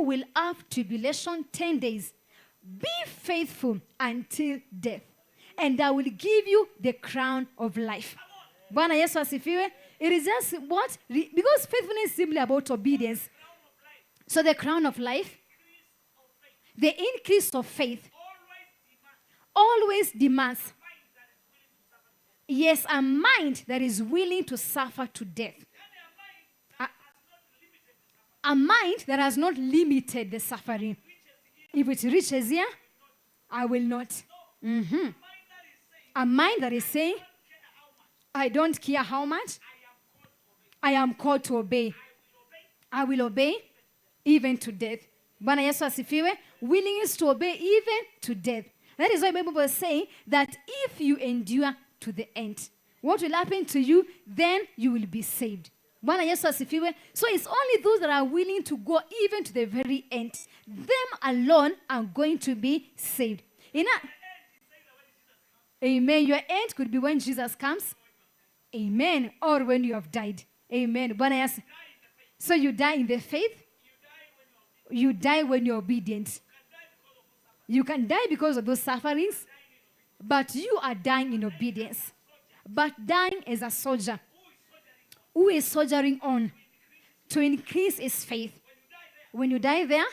will have tribulation 10 days. Be faithful until death, and I will give you the crown of life. Bwana Yesu asifiwe. It is just what? Because faithfulness is simply about obedience. So the crown of life, the increase of faith, always demands, yes, a mind that is willing to suffer to death. A mind that has not limited the suffering. If it reaches here, I will not. A mind that is saying, I don't care how much, I am called to obey. I will obey even to death. Bwana Yesu asifiwe. Willingness to obey even to death. That is why the Bible is saying that if you endure to the end, what will happen to you? Then you will be saved. Bwana Yesu asifiwe. So it's only those that are willing to go even to the very end. Them alone are going to be saved. Amen. Your end could be when Jesus comes. Amen. Or when you have died. Amen. Bwana Yesu. So you die in the faith. You die when you're obedient. You can die because of those sufferings, but you are dying in obedience. But dying as a soldier who is soldiering on to increase his faith. When you die there,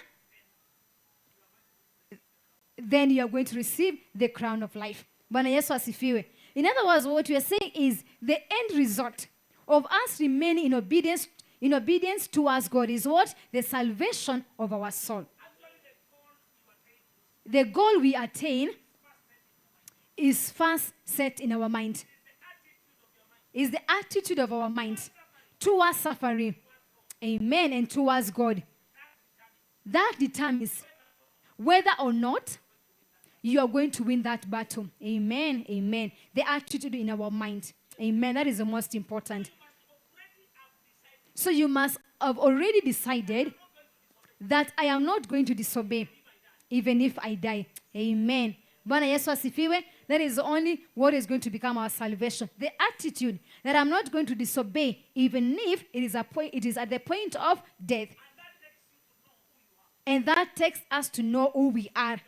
then you are going to receive the crown of life. Bwana Yesu asifiwe. In other words, what we are saying is the end result of us remaining in obedience towards God is what? The salvation of our soul. The goal we attain is first set in our mind. Is the attitude of our mind towards suffering. Amen. And towards God. That determines whether or not you are going to win that battle. Amen. Amen. The attitude in our mind. Amen. That is the most important. So you must have already decided that I am not going to disobey even if I die. Amen. Bwana Yesu asifiwe. That is only what is going to become our salvation. The attitude that I'm not going to disobey even if it is at the point of death. And that takes us to know who we are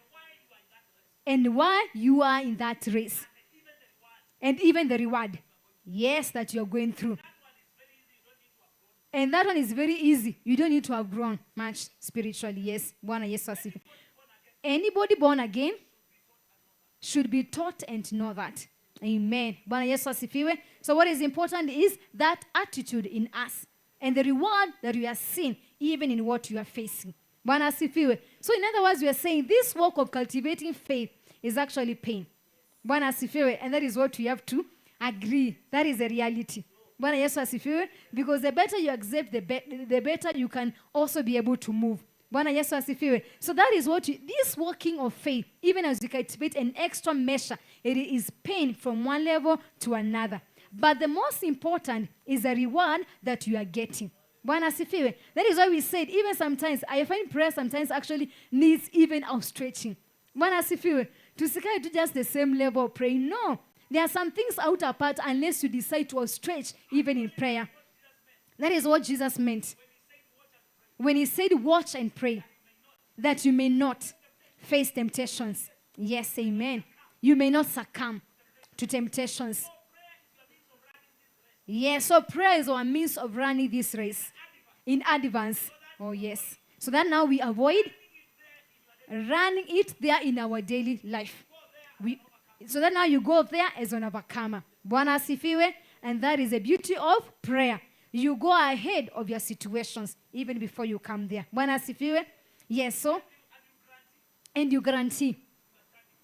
and why you are in that race. And even the reward. Yes, that you're going through. And that one is very easy. You don't need to have grown much spiritually. Yes. Bwana Yesu asifiwe. Anybody born again should be taught and know that. Amen. Bwana Yesu asifiwe. So what is important is that attitude in us and the reward that we are seeing even in what you are facing. Bwana asifiwe. So in other words, we are saying this work of cultivating faith is actually pain. Bwana asifiwe. And that is what we have to agree. That is the reality. Bwana Yesu asifiwe. Because the better you accept, the better you can also be able to move. Bwana Yesu asifiwe. So that is what this walking of faith, even as you cultivate an extra measure, it is pain from one level to another. But the most important is the reward that you are getting. Bwana asifiwe. That is why we said, even sometimes, I find prayer sometimes actually needs even outstretching. Bwana asifiwe. Tusikae to just the same level of praying. No. There are some things out apart unless you decide to outstretch even in prayer. That is what Jesus meant. When he said, watch and pray, that you may not face temptations. Yes, amen. You may not succumb to temptations. Yes, so prayer is our means of running this race in advance. Oh, yes. So that now we avoid running it there in our daily life. So that now you go there as an overcomer. Bwana asifiwe. And that is the beauty of prayer. You go ahead of your situations even before you come there. Bwana asifiwe. Yes, so. And you guarantee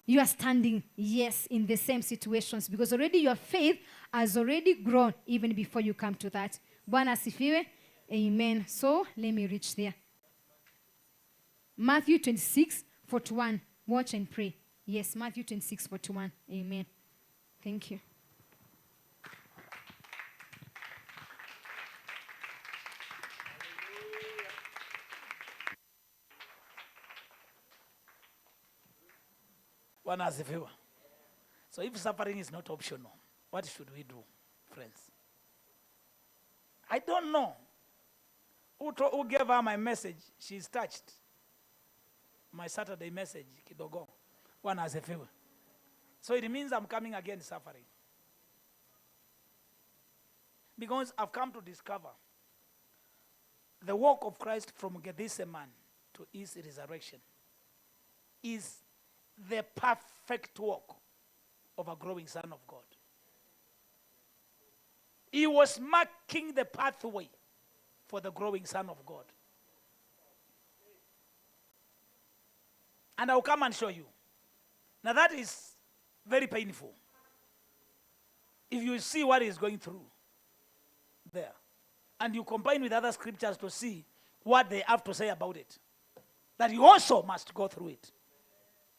you are standing, yes, in the same situations because already your faith has already grown even before you come to that. Bwana asifiwe. Amen. So, let me reach there. Matthew 26:41. Watch and pray. Yes, Matthew 26:41. Amen. Thank you. Bwana asifiwe. So if suffering is not optional, what should we do, friends? I don't know who gave her my message. She's touched. my Saturday message, kidogo. One has a few. So it means I'm coming again suffering. Because I've come to discover the walk of Christ from Gethsemane to his resurrection is the perfect walk of a growing son of God. He was marking the pathway for the growing son of God. And I'll come and show you. Now that is very painful. If you see what he's going through there, and you combine with other scriptures to see what they have to say about it, that you also must go through it.